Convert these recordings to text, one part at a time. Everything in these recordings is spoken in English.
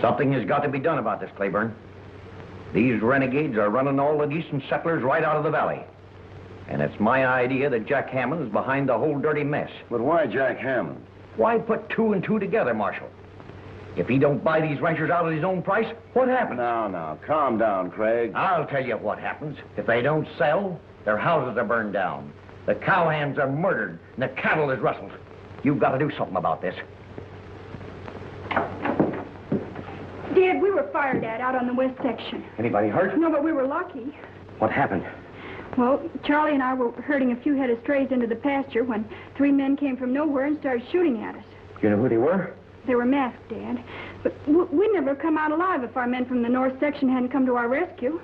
Something has got to be done about this, Claiborne. These renegades are running all the decent settlers right out of the valley. And it's my idea that Jack Hammond is behind the whole dirty mess. But why Jack Hammond? Why put two and two together, Marshal? If he don't buy these ranchers out at his own price, what happens? Now, calm down, Craig. I'll tell you what happens. If they don't sell, their houses are burned down. The cowhands are murdered, and the cattle is rustled. You've got to do something about this. Dad, we were fired at out on the west section. Anybody hurt? No, but we were lucky. What happened? Well, Charlie and I were herding a few head of strays into the pasture when 3 men came from nowhere and started shooting at us. Do you know who they were? They were masked, Dad. But we'd never come out alive if our men from the north section hadn't come to our rescue.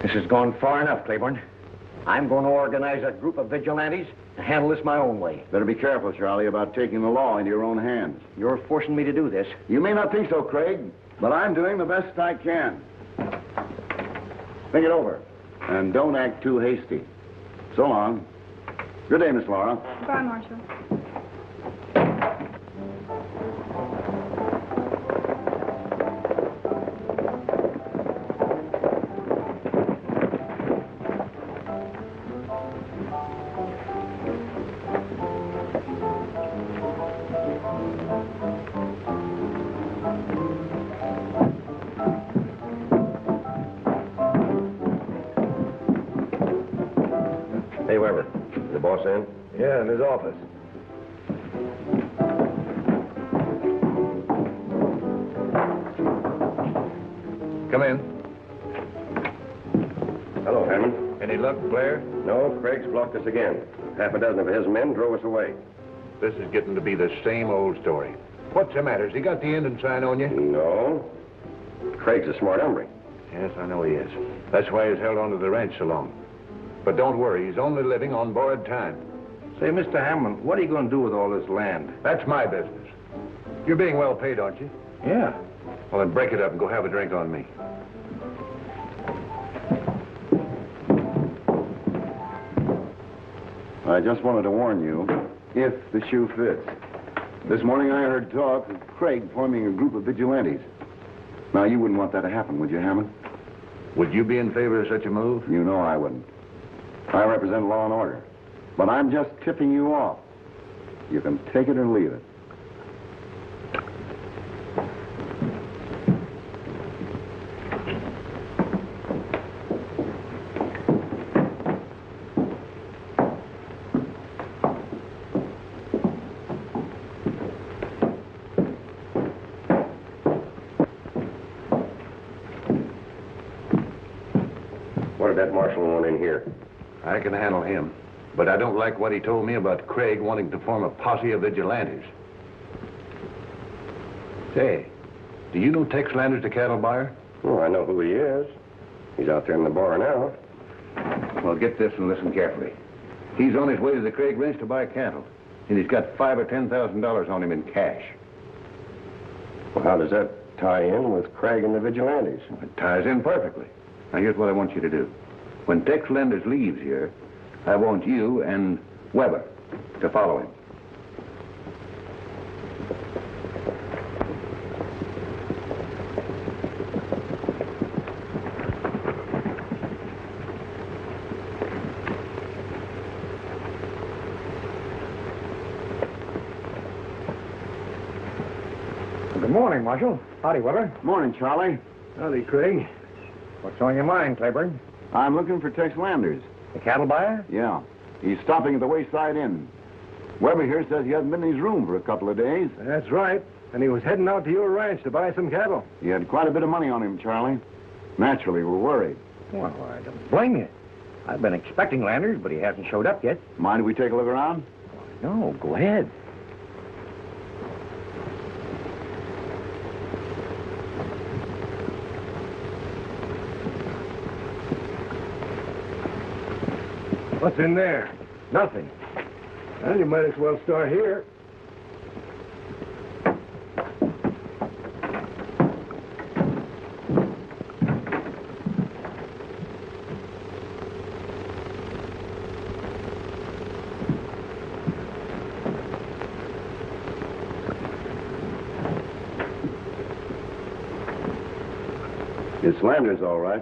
This has gone far enough, Claiborne. I'm going to organize a group of vigilantes and handle this my own way. Better be careful, Charlie, about taking the law into your own hands. You're forcing me to do this. You may not think so, Craig, but I'm doing the best I can. Think it over, and don't act too hasty. So long. Good day, Miss Laura. Bye, Marshal. Hey, Weber, is the boss in? Yeah, in his office. Come in. Hello, Hammond. Any luck, Blair? No, Craig's blocked us again. Half a dozen of his men drove us away. This is getting to be the same old story. What's the matter? Has he got the Indian sign on you? No. Craig's a smart hombre. Yes, I know he is. That's why he's held on to the ranch so long. But don't worry, he's only living on borrowed time. Say, Mr. Hammond, what are you going to do with all this land? That's my business. You're being well paid, aren't you? Yeah. Well, then break it up and go have a drink on me. I just wanted to warn you, if the shoe fits. This morning I heard talk of Craig forming a group of vigilantes. Now, you wouldn't want that to happen, would you, Hammond? Would you be in favor of such a move? You know I wouldn't. I represent law and order. But I'm just tipping you off. You can take it or leave it. What did that marshal want in here? I can handle him. But I don't like what he told me about Craig wanting to form a posse of vigilantes. Say, do you know Tex Landers, the cattle buyer? Oh, I know who he is. He's out there in the bar now. Well, get this and listen carefully. He's on his way to the Craig ranch to buy cattle. And he's got $5,000 or $10,000 on him in cash. Well, how does that tie in with Craig and the vigilantes? It ties in perfectly. Now, here's what I want you to do. When Tex Landers leaves here, I want you and Weber to follow him. Good morning, Marshal. Howdy, Weber. Morning, Charlie. Howdy, Craig. What's on your mind, Claiborne? I'm looking for Tex Landers. The cattle buyer? Yeah. He's stopping at the Wayside Inn. Weber here says he hasn't been in his room for a couple of days. That's right. And he was heading out to your ranch to buy some cattle. He had quite a bit of money on him, Charlie. Naturally, we're worried. Well, I don't blame you. I've been expecting Landers, but he hasn't showed up yet. Mind if we take a look around? No, go ahead. What's in there? Nothing. Well, you might as well start here. It's Landers, all right.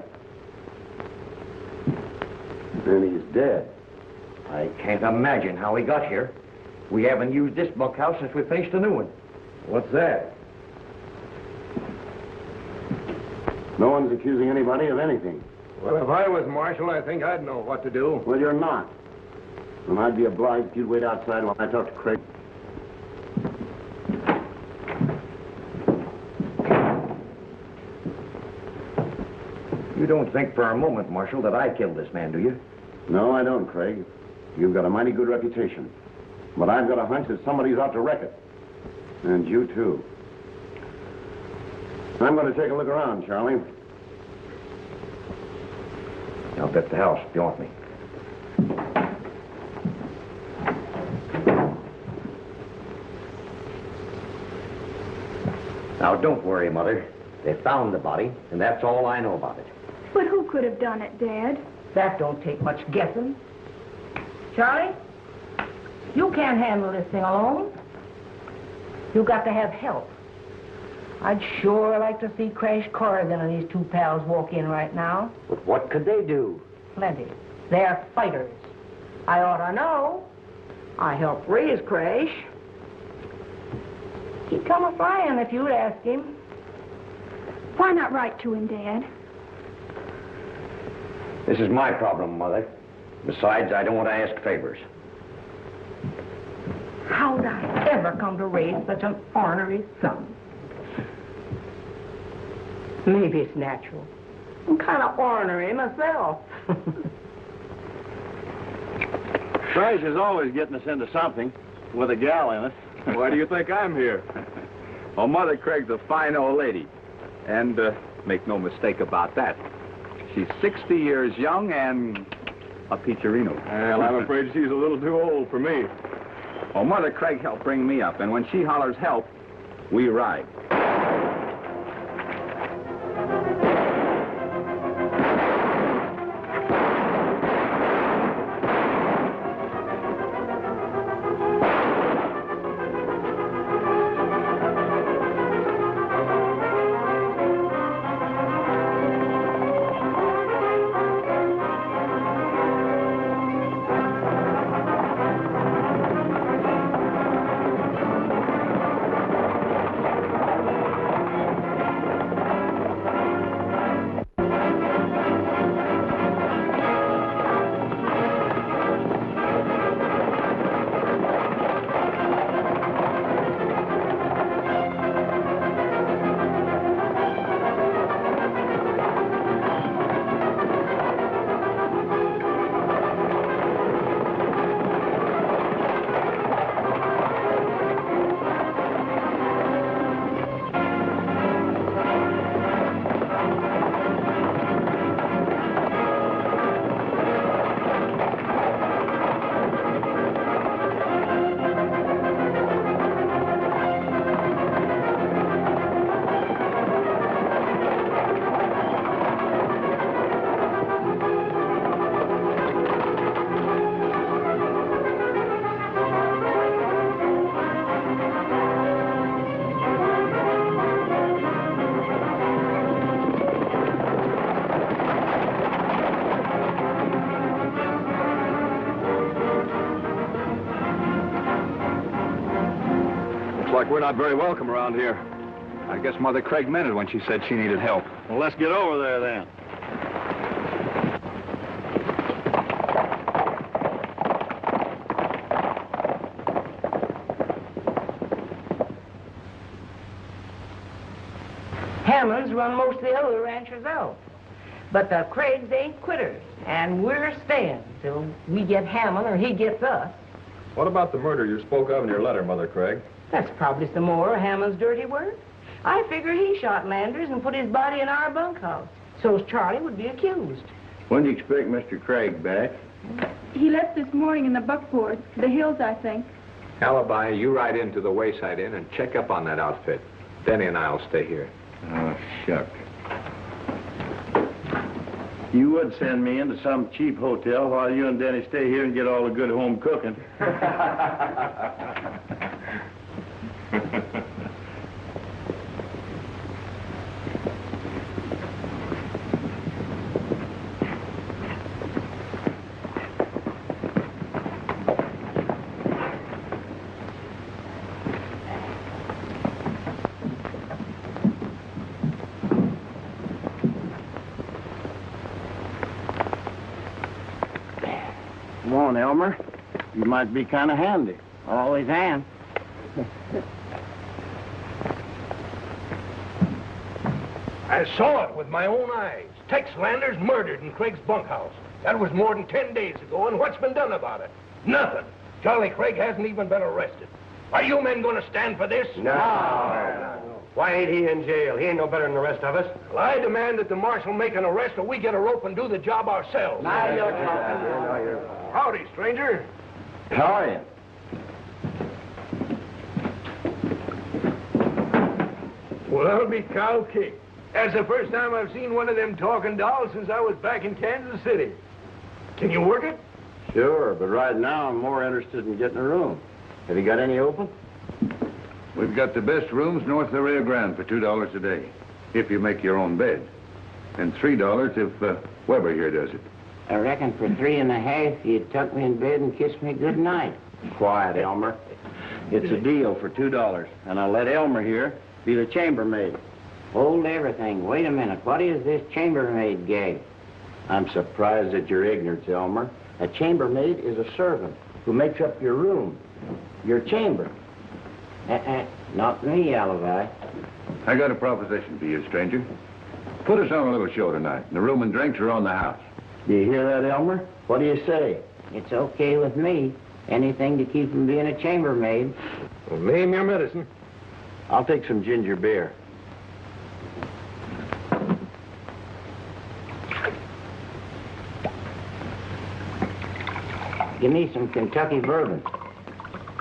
And he's dead. I can't imagine how he got here. We haven't used this bunkhouse since we finished the new one. What's that? No one's accusing anybody of anything. Well, if I was Marshal, I think I'd know what to do. Well, you're not. And I'd be obliged if you'd wait outside while I talk to Craig. You don't think for a moment, Marshal, that I killed this man, do you? No, I don't, Craig. You've got a mighty good reputation. But I've got a hunch that somebody's out to wreck it. And you, too. I'm going to take a look around, Charlie. I'll bet the house if you want me. Now, don't worry, Mother. They found the body, and that's all I know about it. But who could have done it, Dad? That don't take much guessing. Charlie, you can't handle this thing alone. You got to have help. I'd sure like to see Crash Corrigan and his two pals walk in right now. But what could they do? Plenty. They're fighters. I ought to know. I helped raise Crash. He'd come a-flying if you'd ask him. Why not write to him, Dad? This is my problem, Mother. Besides, I don't want to ask favors. How'd I ever come to raise such an ornery son? Maybe it's natural. I'm kind of ornery myself. Craig is always getting us into something with a gal in it. Why do you think I'm here? Oh, Mother Craig's a fine old lady. And make no mistake about that. She's 60 years young and a peacherino. Well, I'm afraid she's a little too old for me. Oh, Mother Craig helped bring me up, and when she hollers help, we ride. Like we're not very welcome around here. I guess Mother Craig meant it when she said she needed help. Well, let's get over there, then. Hammond's run most of the other ranchers out. But the Craigs ain't quitters, and we're staying till we get Hammond or he gets us. What about the murder you spoke of in your letter, Mother Craig? That's probably some more of Hammond's dirty work. I figure he shot Landers and put his body in our bunkhouse, so's Charlie would be accused. When do you expect Mr. Craig back? He left this morning in the buckboard. The hills, I think. Alibi, you ride into the Wayside Inn and check up on that outfit. Denny and I'll stay here. Oh, shucks. You would send me into some cheap hotel while you and Denny stay here and get all the good home cooking. on, Elmer. You might be kind of handy. Always am. I saw it with my own eyes. Tex Landers murdered in Craig's bunkhouse. That was more than 10 days ago, and what's been done about it? Nothing. Charlie Craig hasn't even been arrested. Are you men going to stand for this? No. Why ain't he in jail? He ain't no better than the rest of us. Well, I demand that the marshal make an arrest or we get a rope and do the job ourselves. Now you're talking. Howdy, stranger. How are you? Well, I'll be cow kicked. That's the first time I've seen one of them talking dolls since I was back in Kansas City. Can you work it? Sure, but right now I'm more interested in getting a room. Have you got any open? We've got the best rooms north of the Rio Grande for $2 a day, if you make your own bed. And $3 if Weber here does it. I reckon for 3.5, you'd tuck me in bed and kiss me good night. Quiet, Elmer. It's a deal for $2, and I'll let Elmer here be the chambermaid. Hold everything. Wait a minute. What is this chambermaid gag? I'm surprised at your ignorance, Elmer. A chambermaid is a servant who makes up your room, your chamber. Not me, Alibi. I got a proposition for you, stranger. Put us on a little show tonight, and the room and drinks are on the house. Do you hear that, Elmer? What do you say? It's okay with me. Anything to keep from being a chambermaid. Well, name your medicine. I'll take some ginger beer. Give me some Kentucky bourbon.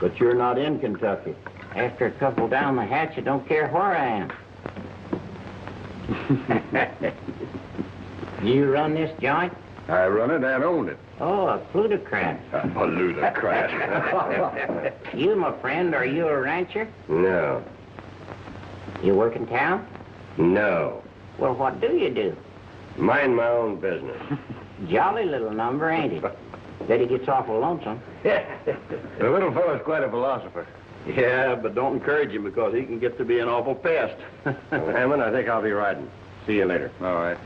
But you're not in Kentucky. After a couple down the hatch, I don't care where I am. You run this joint? I run it and own it. Oh, a plutocrat. A ludicrat. You, my friend, are you a rancher? No. You work in town? No. Well, what do you do? Mind my own business. Jolly little number, ain't it? Bet he gets awful lonesome. The little fellow's quite a philosopher. Yeah, but don't encourage him because he can get to be an awful pest. Well, Hammond, I think I'll be riding. See you later. All right.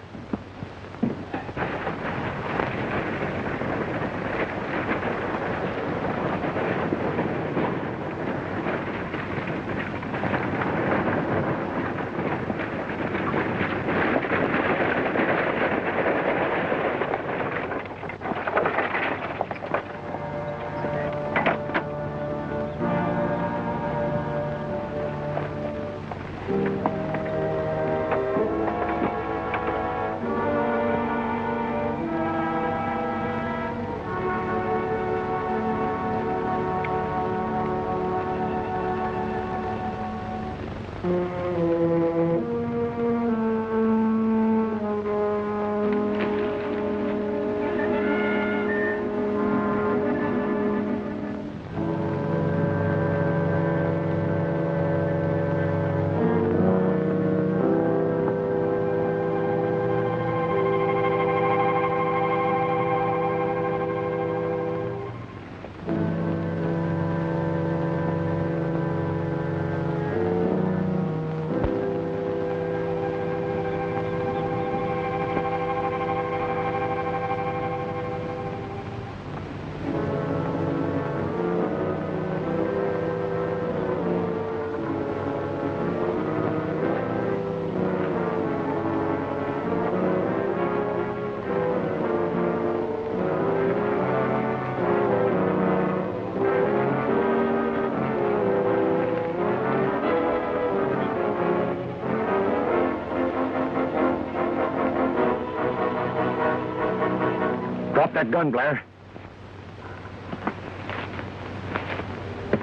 Drop that gun, Blair.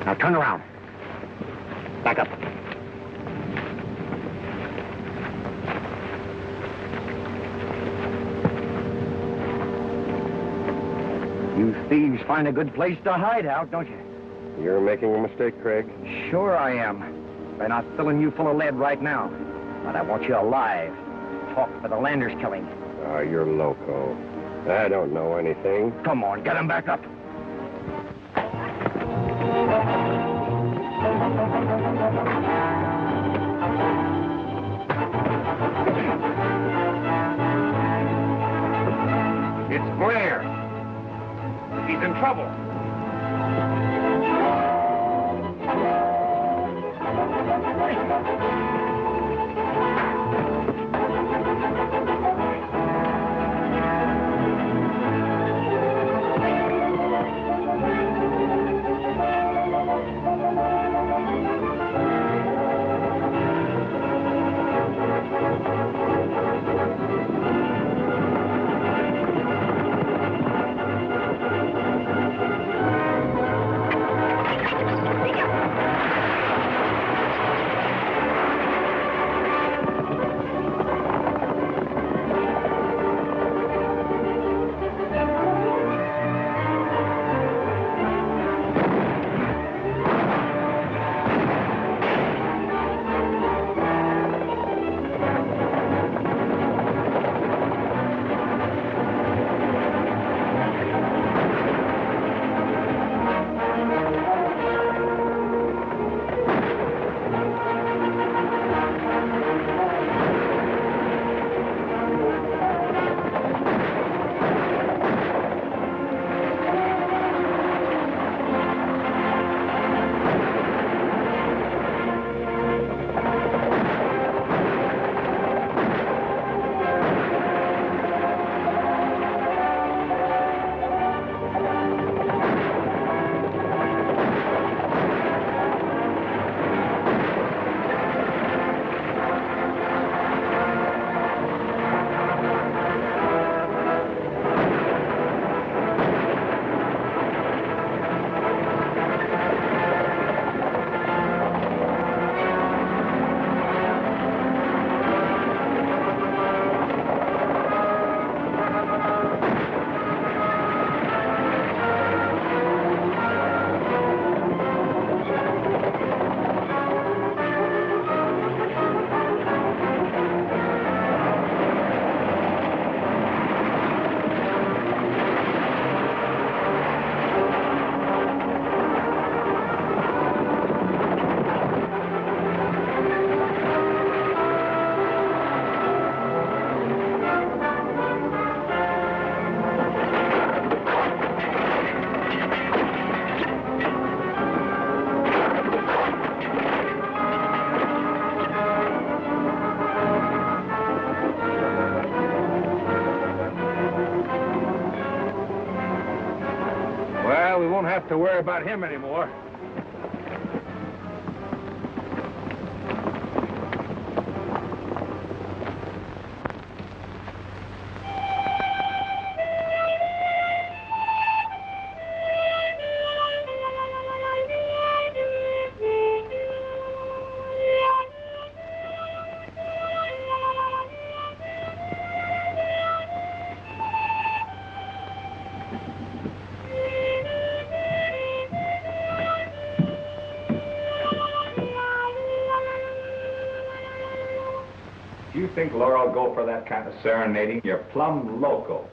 Now turn around. Back up. You thieves find a good place to hide out, don't you? You're making a mistake, Craig. Sure I am. By not filling you full of lead right now. But I want you alive. Talk for the Landers killing. Oh, you're loco. I don't know anything. Come on, get him back up. It's Blair. He's in trouble. We won't have to worry about him anymore. You think Laura will go for that kind of serenading? You're plumb loco.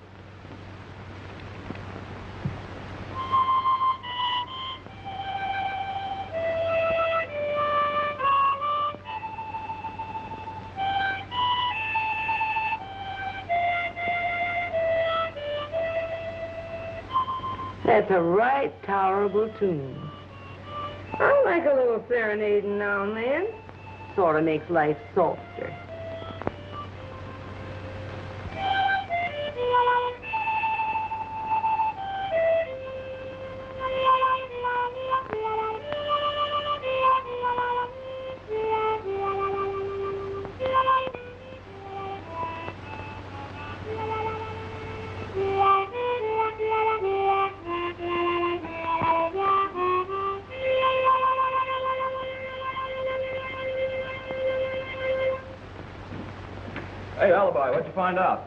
That's a right tolerable tune. I like a little serenading now and then. Sort of makes life softer. Hey, Alibi, what'd you find out?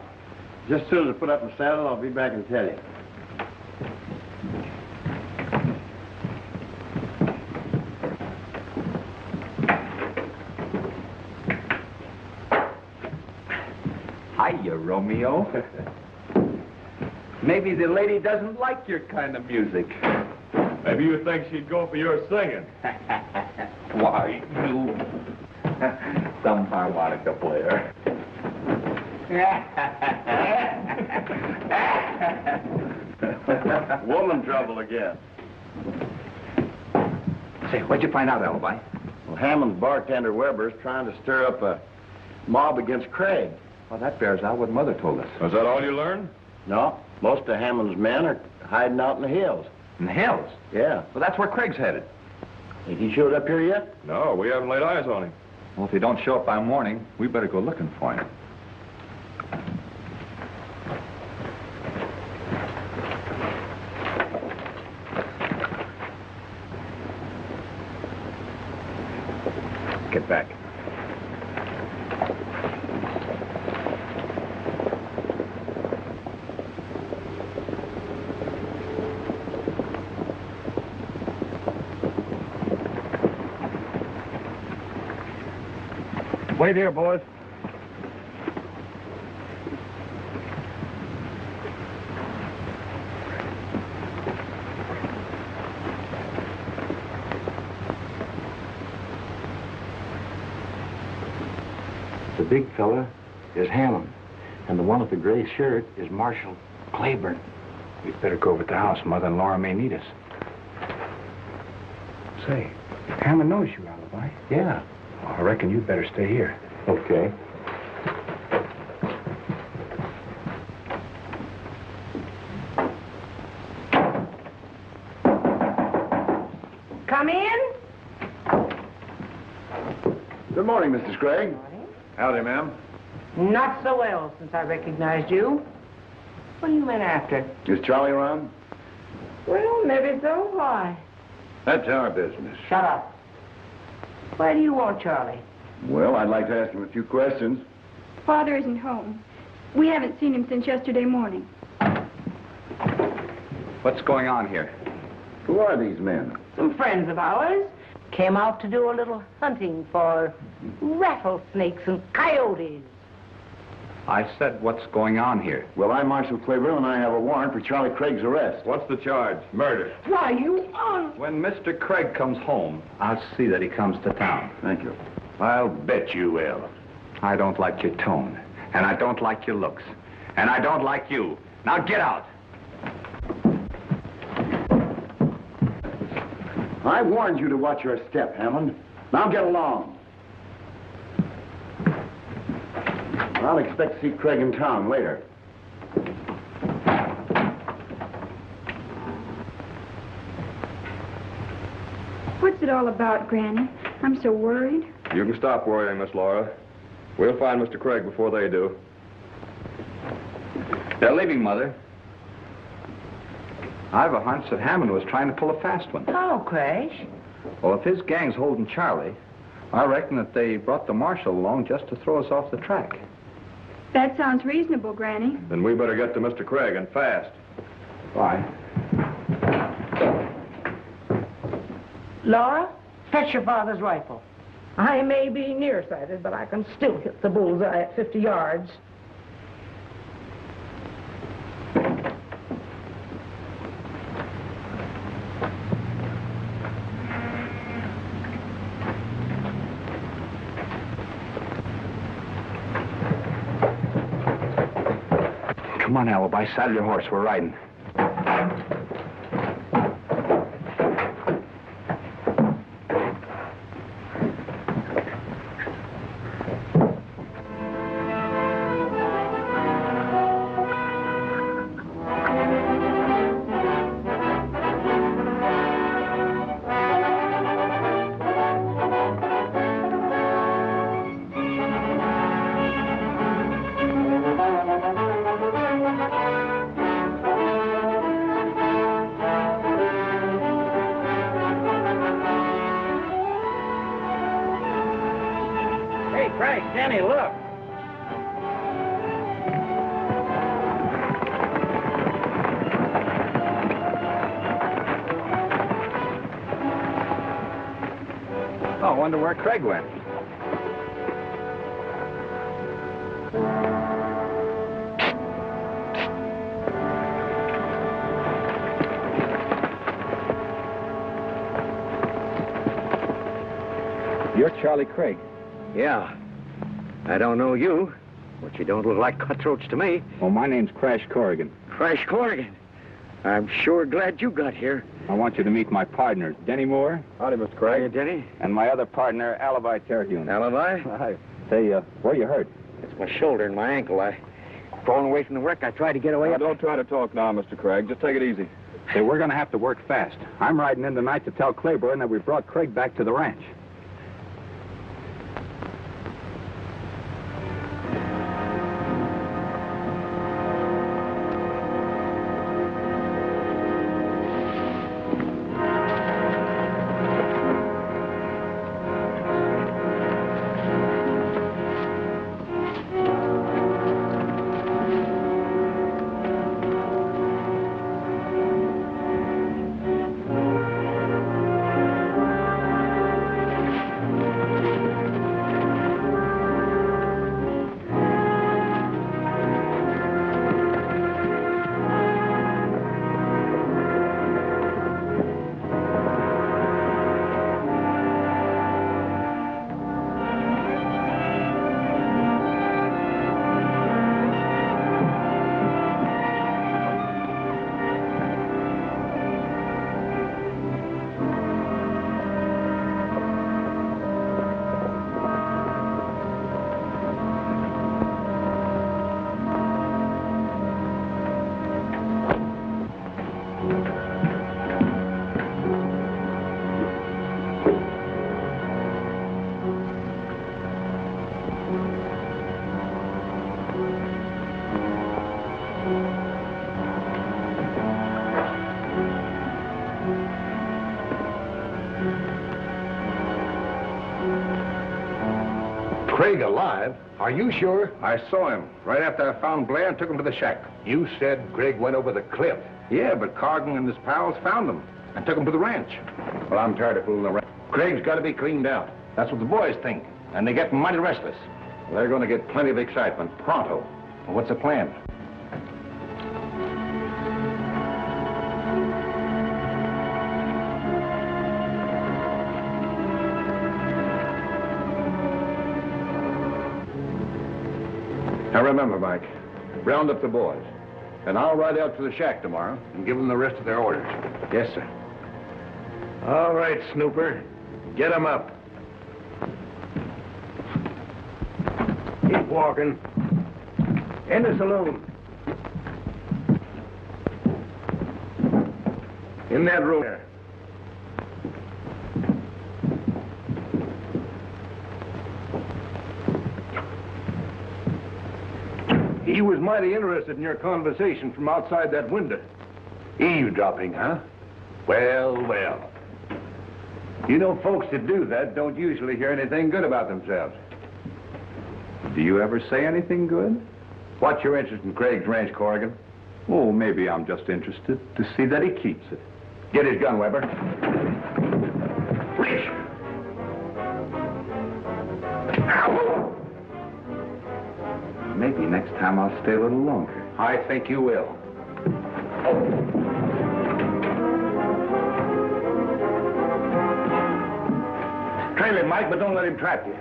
Just as soon as I put up the saddle, I'll be back and tell you. Hiya, Romeo. Maybe the lady doesn't like your kind of music. Maybe you think she'd go for your singing. Why, you... some harmonica player. Woman trouble again. Say, what'd you find out, Alibi? Well, Hammond's bartender Weber's trying to stir up a mob against Craig. Well, that bears out what Mother told us. Was that all you learned? No, most of Hammond's men are hiding out in the hills. In the hills? Yeah. Well, that's where Craig's headed. Think he showed up here yet? No, we haven't laid eyes on him. Well, if he don't show up by morning, we better go looking for him. Get back. Wait here, boys. The big fella is Hammond, and the one with the gray shirt is Marshal Claiborne. We'd better go over to the house. Mother and Laura may need us. Say, Hammond knows you, Alibi. Yeah. Well, I reckon you'd better stay here. Okay. Come in. Good morning, Mrs. Craig. Howdy, ma'am. Not so well since I recognized you. What are you men after? Is Charlie around? Well, maybe so. Why? That's our business. Shut up. Why do you want Charlie? Well, I'd like to ask him a few questions. Father isn't home. We haven't seen him since yesterday morning. What's going on here? Who are these men? Some friends of ours came out to do a little hunting for rattlesnakes and coyotes. I said, what's going on here? Well, I'm Marshal Claiborne, and I have a warrant for Charlie Craig's arrest. What's the charge? Murder. Why, you are... When Mr. Craig comes home, I'll see that he comes to town. Thank you. I'll bet you will. I don't like your tone, and I don't like your looks, and I don't like you. Now get out. I warned you to watch your step, Hammond. Now get along. I'll expect to see Craig in town later. What's it all about, Granny? I'm so worried. You can stop worrying, Miss Laura. We'll find Mr. Craig before they do. They're leaving, Mother. I've a hunch that Hammond was trying to pull a fast one. Oh, Crash. Well, if his gang's holding Charlie, I reckon that they brought the marshal along just to throw us off the track. That sounds reasonable, Granny. Then we better get to Mr. Craig, and fast. Why? Laura, fetch your father's rifle. I may be nearsighted, but I can still hit the bullseye at 50 yards. Come on, Alibi. Saddle your horse. We're riding. Denny, look. Oh, I wonder where Craig went. You're Charlie Craig. Yeah. I don't know you, but you don't look like cutthroats to me. Well, my name's Crash Corrigan. Crash Corrigan. I'm sure glad you got here. I want you to meet my partners, Denny Moore. Howdy, Mr. Craig. Hey, Denny. And my other partner, Alibi Terhune. Alibi? Hi. Say, where you hurt? It's my shoulder and my ankle. Crawling away from the wreck, I tried to get away. Now, don't try to talk now, Mr. Craig. Just take it easy. Say, we're going to have to work fast. I'm riding in tonight to tell Claiborne that we brought Craig back to the ranch. Craig alive? Are you sure? I saw him right after I found Blair and took him to the shack. You said Craig went over the cliff. Yeah, but Corrigan and his pals found him and took him to the ranch. Well, I'm tired of fooling around. Craig's got to be cleaned out. That's what the boys think, and they get mighty restless. Well, they're going to get plenty of excitement pronto. Well, what's the plan? Now remember, Mike, round up the boys, and I'll ride out to the shack tomorrow and give them the rest of their orders. Yes, sir. All right, Snooper. Get him up. Keep walking. In the saloon. In that room there. He was mighty interested in your conversation from outside that window. Eavesdropping, huh? Well, well. You know, folks that do that don't usually hear anything good about themselves. Do you ever say anything good? What's your interest in Craig's ranch, Corrigan? Oh, maybe I'm just interested to see that he keeps it. Get his gun, Weber. Reach! Ow! Maybe next time I'll stay a little longer. I think you will. Trail him, Mike, but don't let him trap you.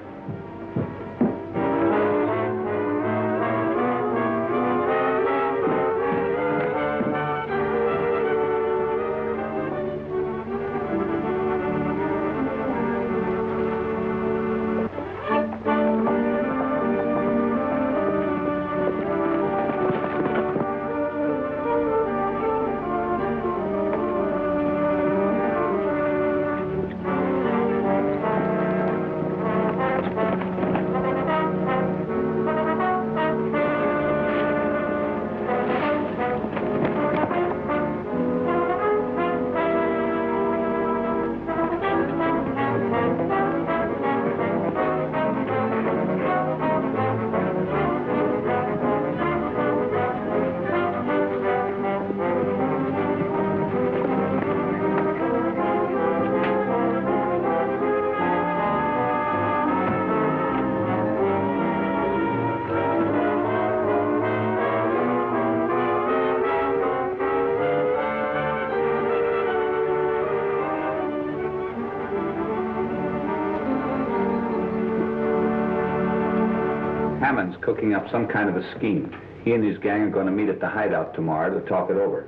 Hammond's cooking up some kind of a scheme. He and his gang are going to meet at the hideout tomorrow to talk it over.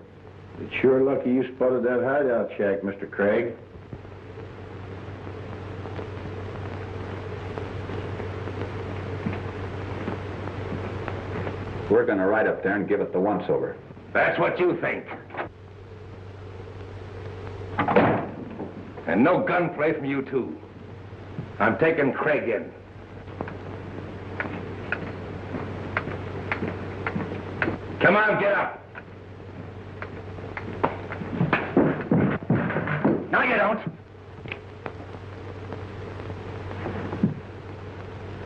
It's sure lucky you spotted that hideout shack, Mr. Craig. We're going to ride up there and give it the once-over. That's what you think. And no gunplay from you two. I'm taking Craig in. Come on, get up. No, you don't.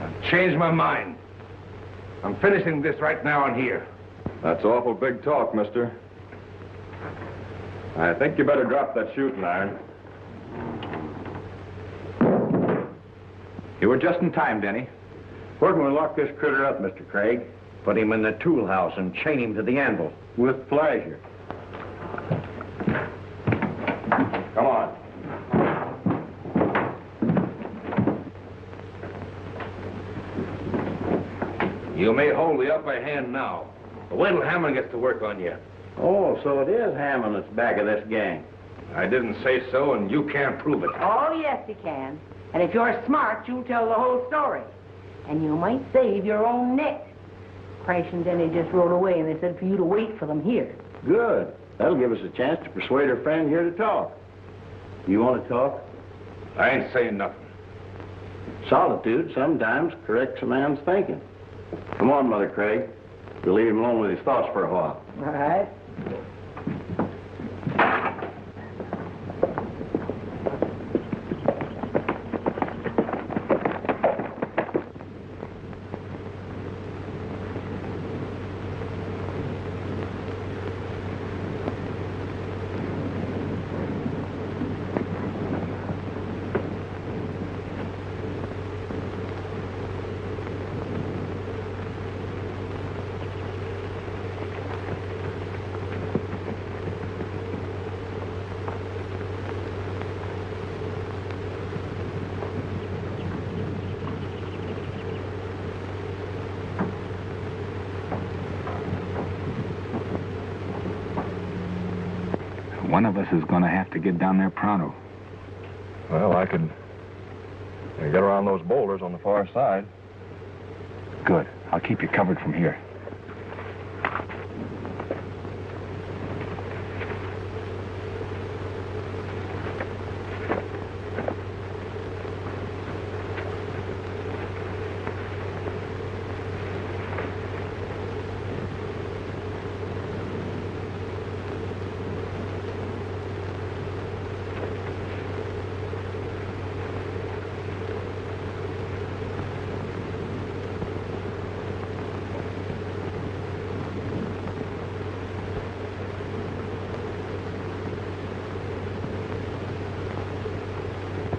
I've changed my mind. I'm finishing this right now and here. That's awful big talk, mister. I think you better drop that shooting iron. You were just in time, Denny. Where can we lock this critter up, Mr. Craig? Put him in the tool house and chain him to the anvil. With pleasure. Come on. You may hold the upper hand now, but wait till Hammond gets to work on you. Oh, so it is Hammond that's back of this gang. I didn't say so, and you can't prove it. Oh, yes, you can. And if you're smart, you'll tell the whole story. And you might save your own neck. Price and Denny just rode away, and they said for you to wait for them here. Good. That'll give us a chance to persuade our friend here to talk. You want to talk? I ain't saying nothing. Solitude sometimes corrects a man's thinking. Come on, Mother Craig. We'll leave him alone with his thoughts for a while. All right. One of us is going to have to get down there pronto. Well, I could get around those boulders on the far side. Good. I'll keep you covered from here.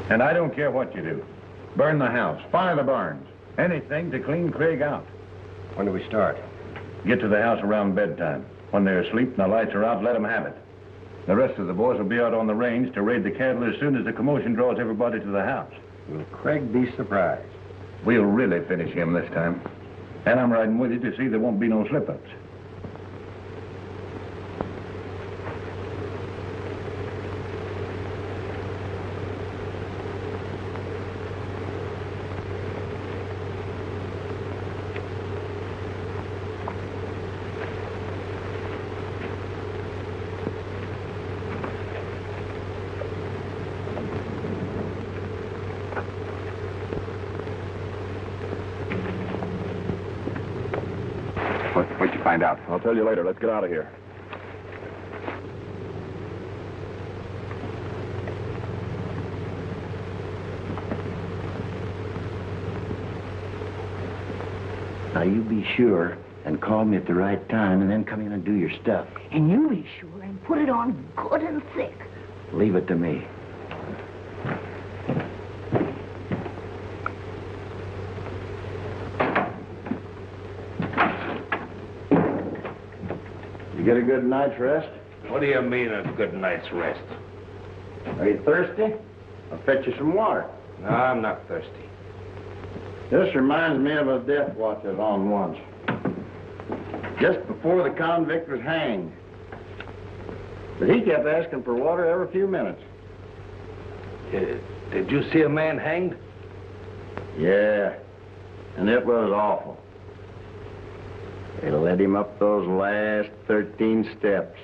And I don't care what you do. Burn the house, fire the barns, anything to clean Craig out. When do we start? Get to the house around bedtime. When they're asleep and the lights are out, let them have it. The rest of the boys will be out on the range to raid the cattle as soon as the commotion draws everybody to the house. Will Craig be surprised? We'll really finish him this time. And I'm riding with you to see there won't be no slip-ups. What'd you find out? I'll tell you later. Let's get out of here. Now, you be sure and call me at the right time and then come in and do your stuff. And you be sure and put it on good and thick. Leave it to me. You get a good night's rest? What do you mean a good night's rest? Are you thirsty? I'll fetch you some water. No, I'm not thirsty. This reminds me of a death watch I was on once. Just before the convict was hanged. But he kept asking for water every few minutes. Did you see a man hanged? Yeah, and it was awful. They led him up those last 13 steps.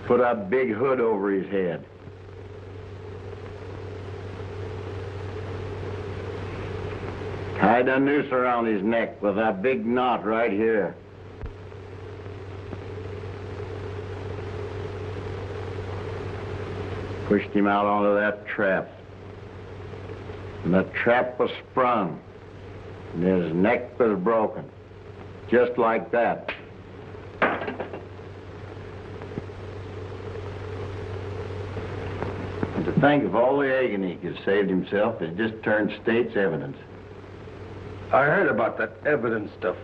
Put a big hood over his head. Tied a noose around his neck with a big knot right here. Pushed him out onto that trap. And the trap was sprung. And his neck was broken. Just like that. And to think of all the agony he could saved himself, it just turned state's evidence. I heard about that evidence stuff.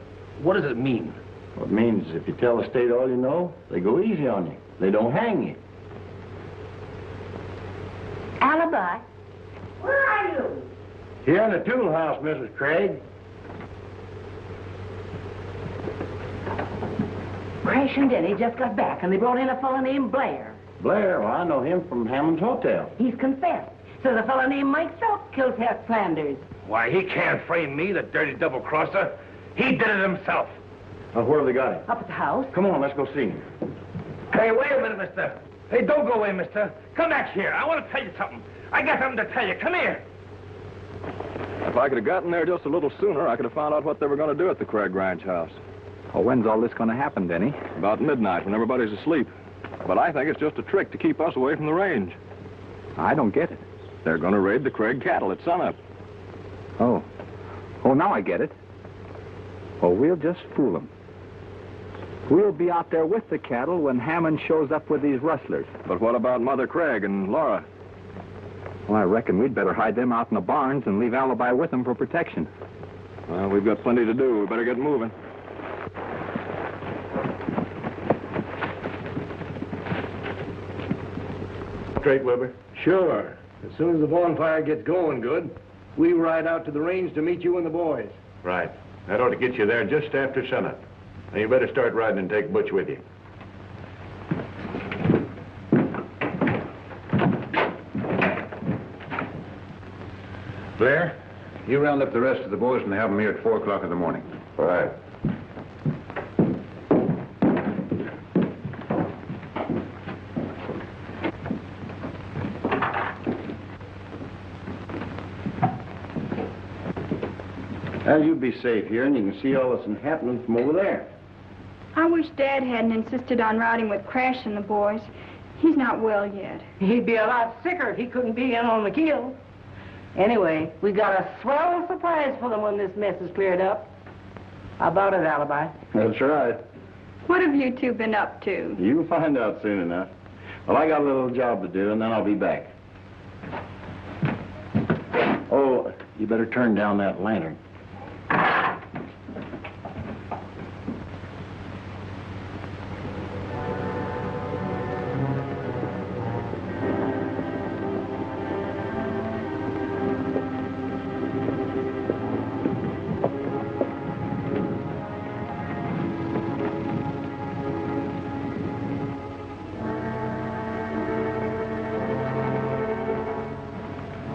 What does it mean? Well, it means if you tell the state all you know, they go easy on you. They don't hang you. Alibi, where are you? Here in the tool house, Mrs. Craig. Crash and Denny just got back, and they brought in a fellow named Blair. Blair, well, I know him from Hammond's hotel. He's confessed. So the fellow named Mike Phelps killed Herc Flanders. Why, he can't frame me, the dirty double-crosser. He did it himself. Where have they got him? Up at the house. Come on, let's go see him. Hey, wait a minute, mister. Hey, don't go away, mister. Come back here. I want to tell you something. I got something to tell you. Come here. If I could have gotten there just a little sooner, I could have found out what they were going to do at the Craig Ranch house. Well, when's all this going to happen, Denny? About midnight, when everybody's asleep. But I think it's just a trick to keep us away from the range. I don't get it. They're going to raid the Craig cattle at sunup. Oh. Oh, now I get it. Well, we'll just fool them. We'll be out there with the cattle when Hammond shows up with these rustlers. But what about Mother Craig and Laura? Well, I reckon we'd better hide them out in the barns and leave Alibi with them for protection. Well, we've got plenty to do. We better get moving. Straight, Wilbur? Sure. As soon as the bonfire gets going good, we ride out to the range to meet you and the boys. Right. That ought to get you there just after sunup. Now, you better start riding and take Butch with you. Blair, you round up the rest of the boys and have them here at 4 o'clock in the morning. All right. Now, you'd be safe here, and you can see all that's happening from over there. I wish Dad hadn't insisted on riding with Crash and the boys. He's not well yet. He'd be a lot sicker if he couldn't be in on the kill. Anyway, we got a swell surprise for them when this mess is cleared up. How about it, Alibi? That's right. What have you two been up to? You'll find out soon enough. Well, I got a little job to do, and then I'll be back. Oh, you better turn down that lantern.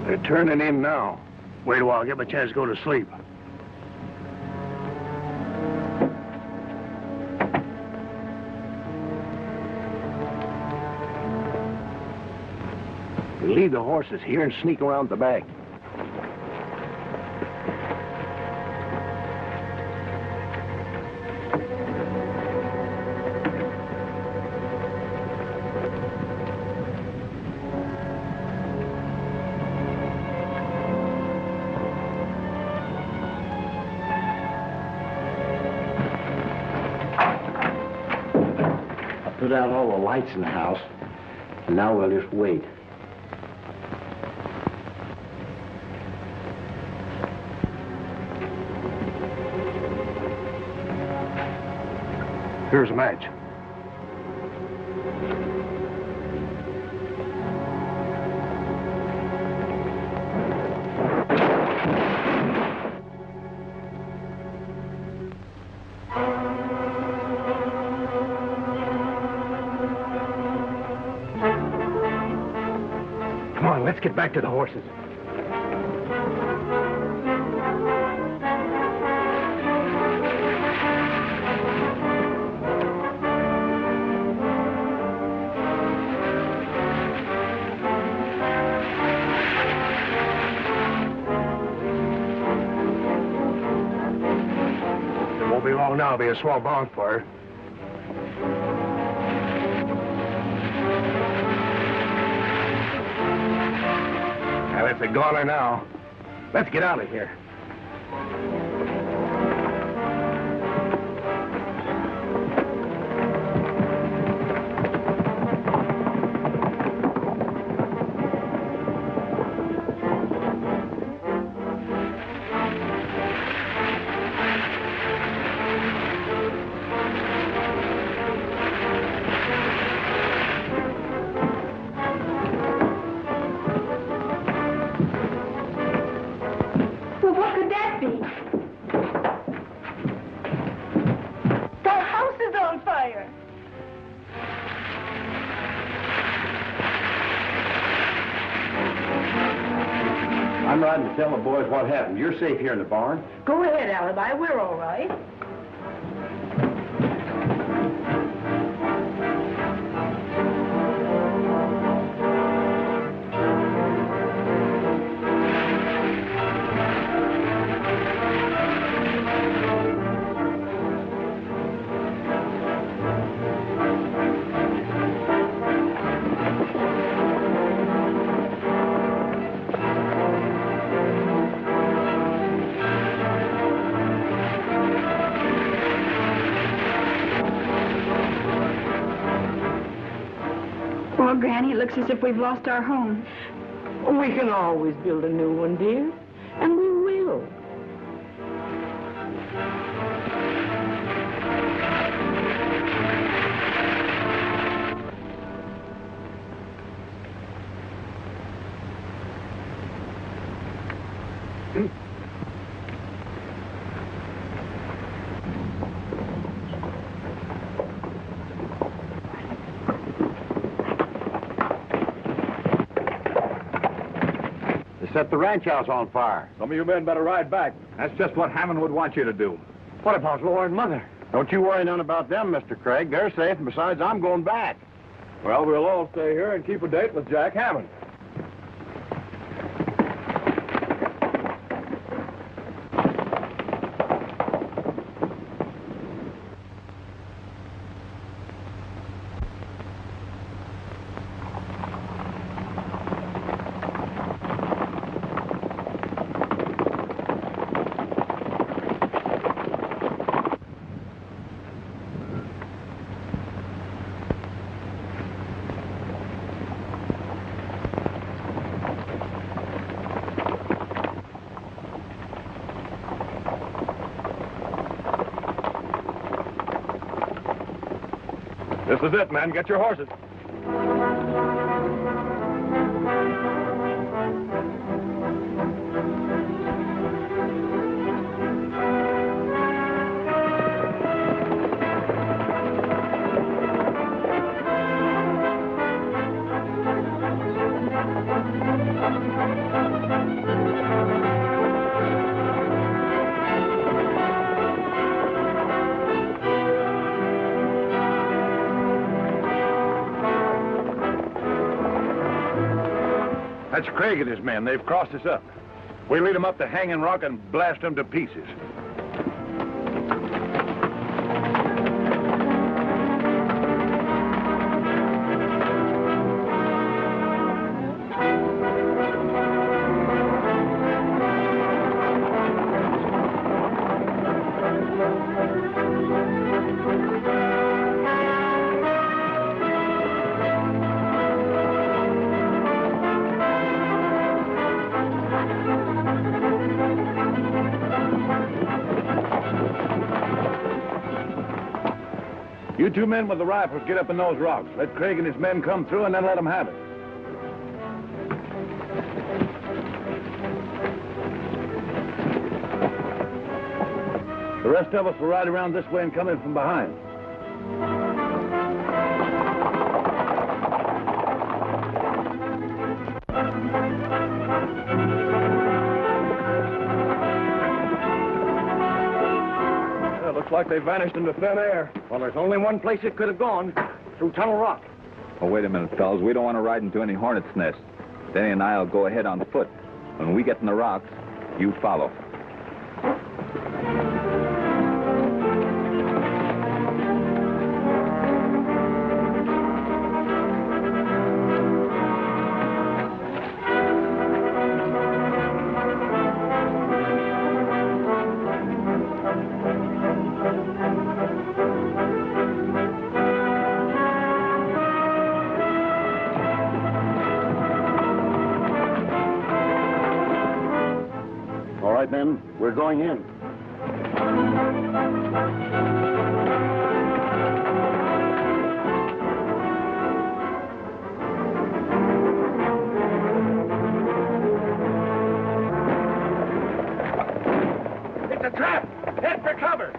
They're turning in now. Wait a while, give them a chance to go to sleep. We leave the horses here and sneak around the back. Put out all the lights in the house, and now we'll just wait. Here's a match. let's get back to the horses. It won't be long now. It'll be a small bonfire. Well, it's a goner now. Let's get out of here. Well, what could that be? The house is on fire. I'm riding to tell the boys what happened. You're safe here in the barn. Go ahead, Alibi. We're all right. Well, Granny, it looks as if we've lost our home. We can always build a new one, dear. And we will. Set the ranch house on fire. Some of you men better ride back. That's just what Hammond would want you to do. What about Laura and Mother? Don't you worry none about them, Mr. Craig. They're safe, and besides, I'm going back. Well, we'll all stay here and keep a date with Jack Hammond. This is it, man. Get your horses. That's Craig and his men. They've crossed us up. We lead them up the Hanging Rock and blast them to pieces. You two men with the rifles, get up in those rocks. Let Craig and his men come through and then let them have it. The rest of us will ride around this way and come in from behind. Looks like they vanished into thin air. Well, there's only one place it could have gone. Through Tunnel Rock. Oh, wait a minute, fellas. We don't want to ride into any hornet's nest. Denny and I'll go ahead on foot. When we get in the rocks, you follow. All right, men, we're going in. It's a trap! Head for cover!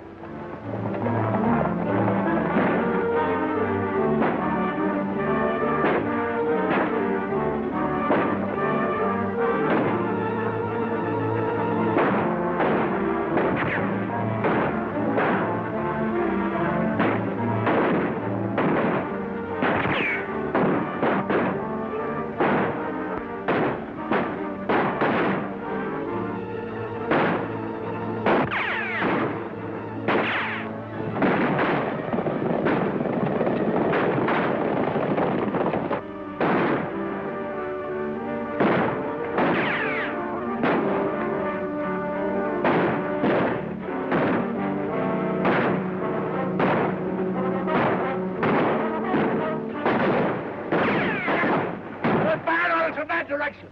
Direction.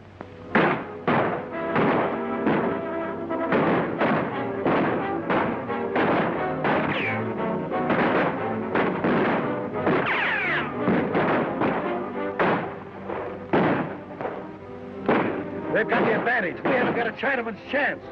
They've got the advantage. We haven't got a Chinaman's chance.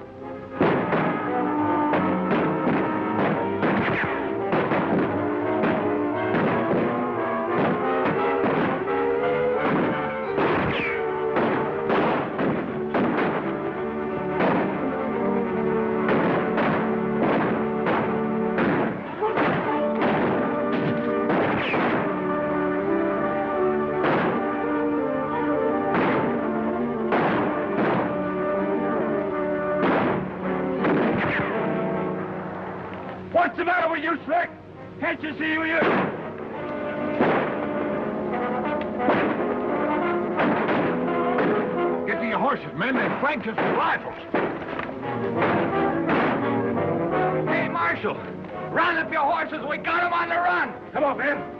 What's the matter with you, Slick? Can't you see who you... Get to your horses, men. They flanked us with rifles. Hey, Marshal, round up your horses. We got them on the run. Come on, men.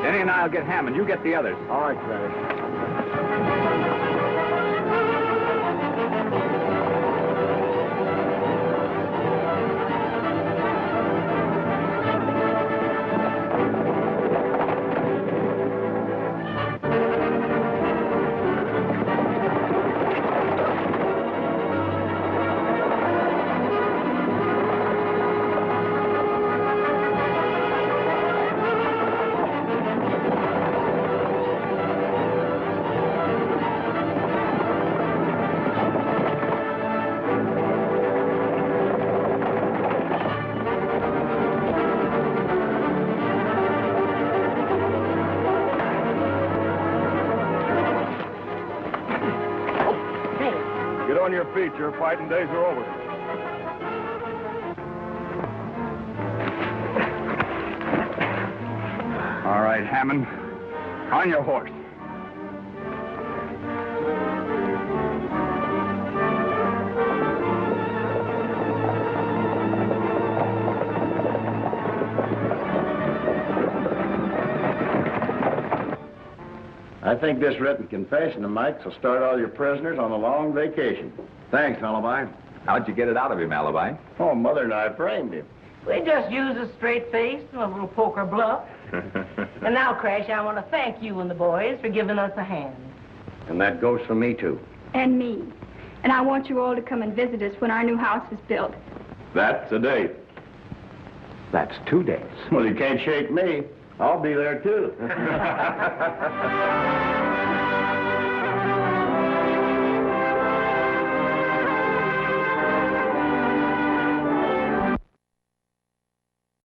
Denny and I'll get Hammond. You get the others. All right, Travis. on your feet. Your fighting days are over. All right, Hammond. On your horse. I think this written confession of Mike's will start all your prisoners on a long vacation. Thanks, Alibi. How'd you get it out of him, Alibi? Oh, Mother and I framed him. We just used a straight face and a little poker bluff. And now, Crash, I want to thank you and the boys for giving us a hand. And that goes for me, too. And me. And I want you all to come and visit us when our new house is built. That's a date. That's 2 days. Well, you can't shake me. I'll be there, too.